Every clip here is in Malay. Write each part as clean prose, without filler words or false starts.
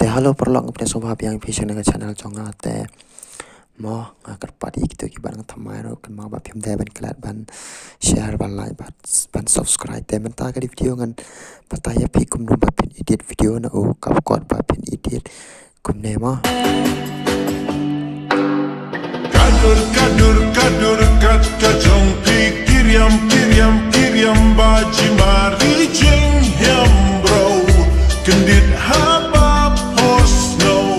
te halo perlok ngapne sobha yang vision dengan channel jonga te mo agar padi gitu ki barang thamai ro kan ma ba phim de ban klat ban share ban like ban subscribe te man ta ka video ngan Batai ya pi kumno ba pin edit video na o capcut ba pin edit kumne mo kadur kata jongki kiriam baji mari jeng hem bro kendit haba posno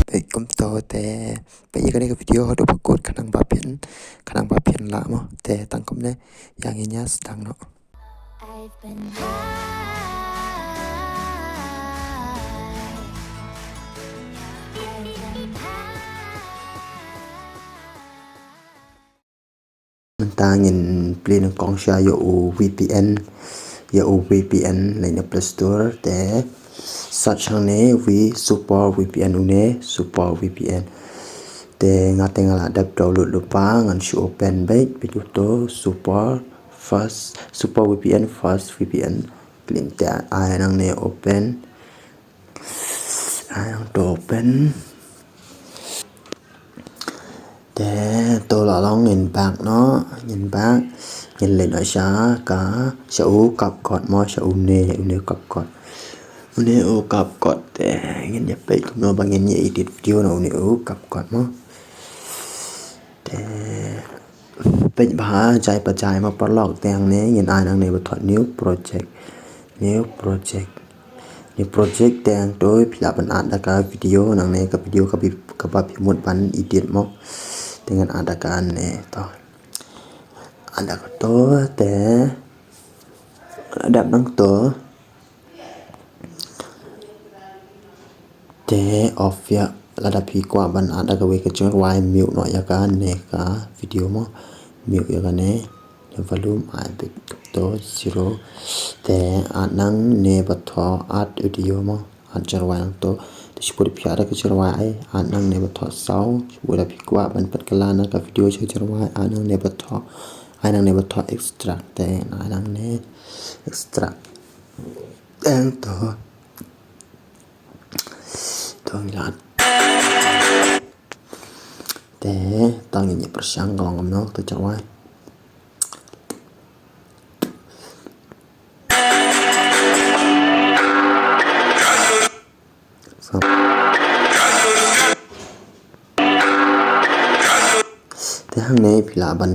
baik kum to te baik kan ke video do pakut kanang ba pin la mo te tang kum ne yang inya sedang no I've been mentangin play ng kong siya yo VPN lain Play Store te search hang ne we super VPN une super VPN te ngate ngala dap download lupa ngan show open baik video to super VPN fast VPN link te ai nang ne open ai nang to open te to la long in back no in back nhìn lên ở xa cả sa u cặp cọt mo sa u ne cặp cọt ne u cặp cọt te nhìn nhập bệ nó bằng nhìn nhị edit video nào ne u cặp cọt mo te bệ ba chạy mà bắt log teng ne nhìn ai đang ne bật thoại new project teng tôi pila ban ada ka video nang ne ka video ka ba một ban edit mo dengan ada kan ne to ada to te đạp năng to te off ya là đạp hi qua ban ada ka we ka chung wai mute no ya ka ne ka video mo mute ya ka ne volume ai bit to 0 te anang ne batho art video mo an charwang to Shpur piara ke cerwai anang ne batho sau shpur pi kwa ban pat kalana ka video cerwai anang ne batho extract te anang ne extract en to lat te tang ni persang kalong no to cerwai te hang ne pila ban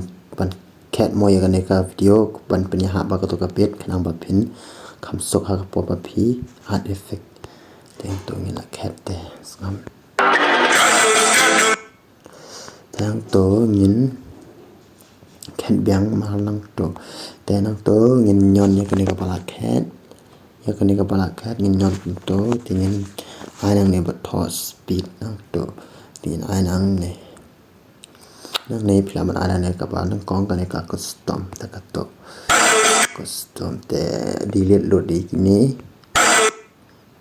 cat mo ya ne ka video ban penya ha ba ka to ka pet khanang ba phin kham sok ha ka po ba phi art effect te to ni la cat te ngam tang to ngin cat biang ma lang to te nang to ngin nyon ya ka ne ka pala cat ngin nyon to te ngin ai nang ne ba tho speed nang to tin ai nang ne nang ne pila man ada ne ka ba nang kong ka ne ka custom ta ka to custom te delete lo di kini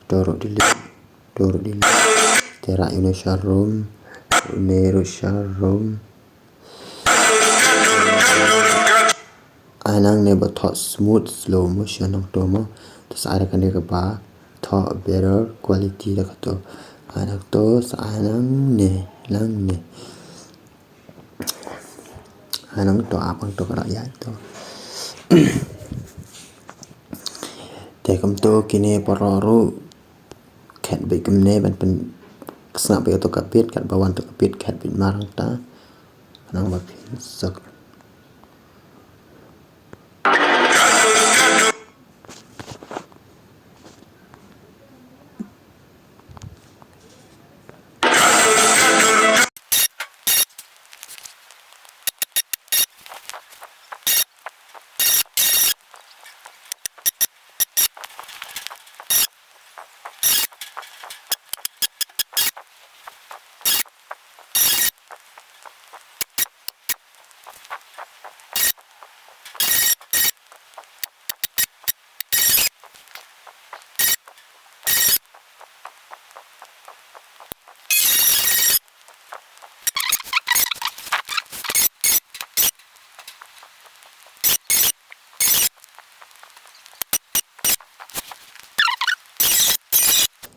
doro delete te ra ino showroom anang ne ba thought smooth slow motion nang to mo to sa ka ne ka ba thought better quality da ka to anang to sa anang ne lang ne anang to apang to ka ya to te kam to kini pororu cat be kam ne ban pen snap be to kapit kat bawan to kapit cat bin marang ta nang ba pin sak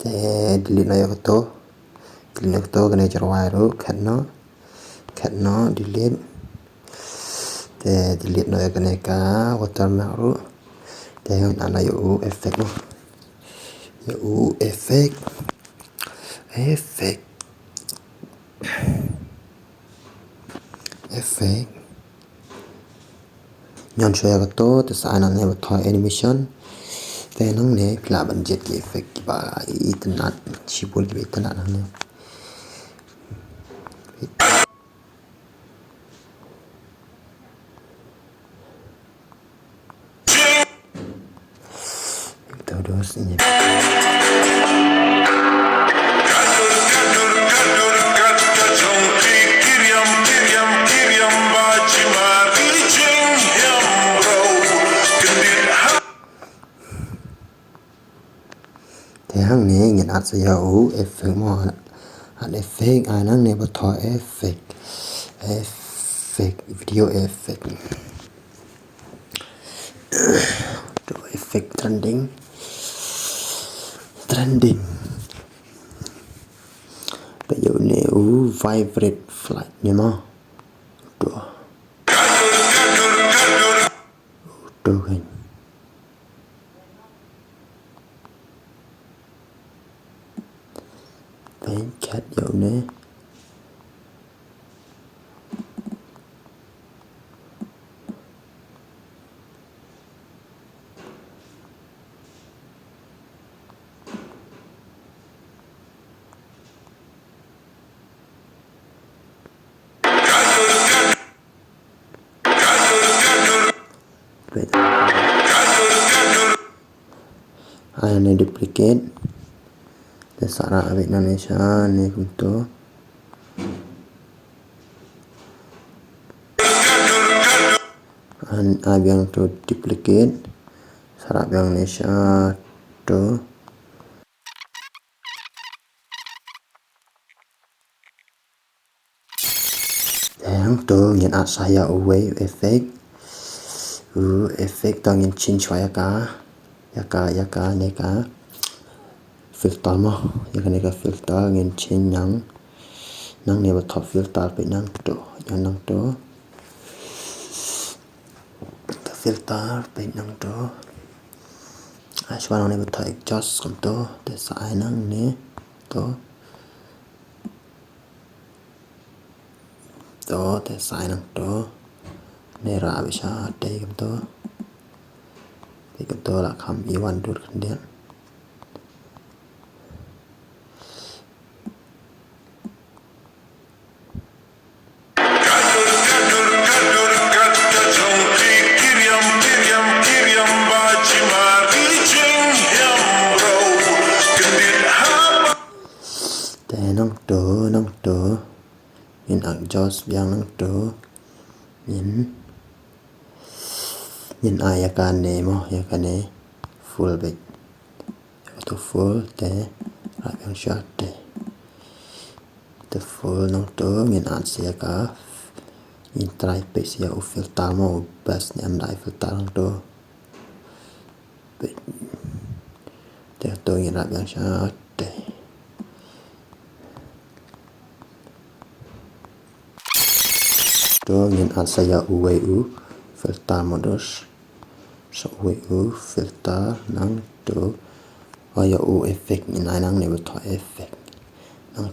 delete nó cái to delete to cái này cho hoài rồi cut nó delete delete nó cái này cả watermark rồi anh là u effect nó u effect nhon share cái to thì sai năng này một thôi animation thế năng này là bản chất cái effect và internet chỉ buồn cái internet năng này terus ini thế hàng này nhìn ắt sẽ dấu effect mà anh effect ai năng này bắt thọ effect video effect effect trending bây giờ nếu vibrate flight nhé mà đồ hình bánh chat dầu nè ai này duplicate để sarà ở Indonesia này cũng tốt ai biang to duplicate sarà biang Indonesia to yang to nhìn art saya wave effect effect to nhìn change vaya ka này ka filter mà cái này cái filter nhìn trên nắng này vào top filter bị nắng to cái filter bị nắng to ai cho nó này vào top adjust còn to để sai nắng nè to để sai nắng to này ra bị sao đây cái to là không ý quan được cái điện nông tớ nhìn adjust biang nông tớ nhìn ai akan ne full back to full te right yang shot te full nông tớ nhìn an sia ka nhìn try pe sia u filter mo best ni am dai filter nông tớ te to nhìn right yang shot to nhìn an saya u filter modus so u filter nang to aya u effect nhìn ai nang ne to effect nang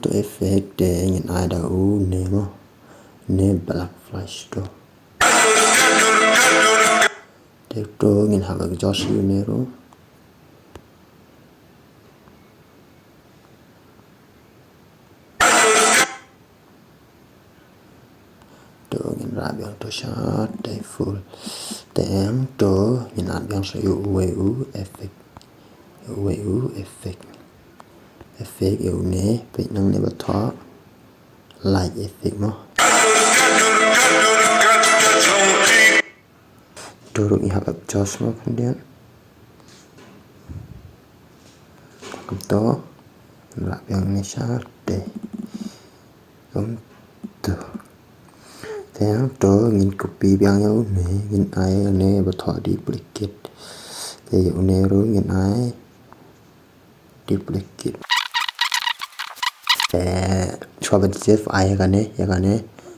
to effect để nhìn ai da u ne black flash to để to nhìn ha cái Josh Unero ra biang to shot để full tem to nhìn ăn biang sẽ u effect yêu nè bị năng này bật thoa light effect mà to được như hợp cho small không điện cầm to ra biang này shot để cầm to thế to nhìn copy biang nhau này nhìn ai này bật thoa duplicate te uneru ngin ai duplicate te choba save ai yakane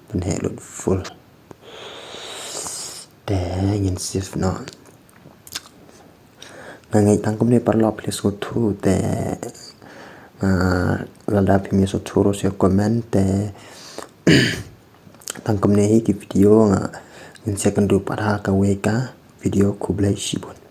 penhe lut full te ngin save no ngai tangkum ne parlo place ko thu te lada phimi so thuro se comment te tangkum ne hi ki video nga in second du para ka we ka video kublai shibon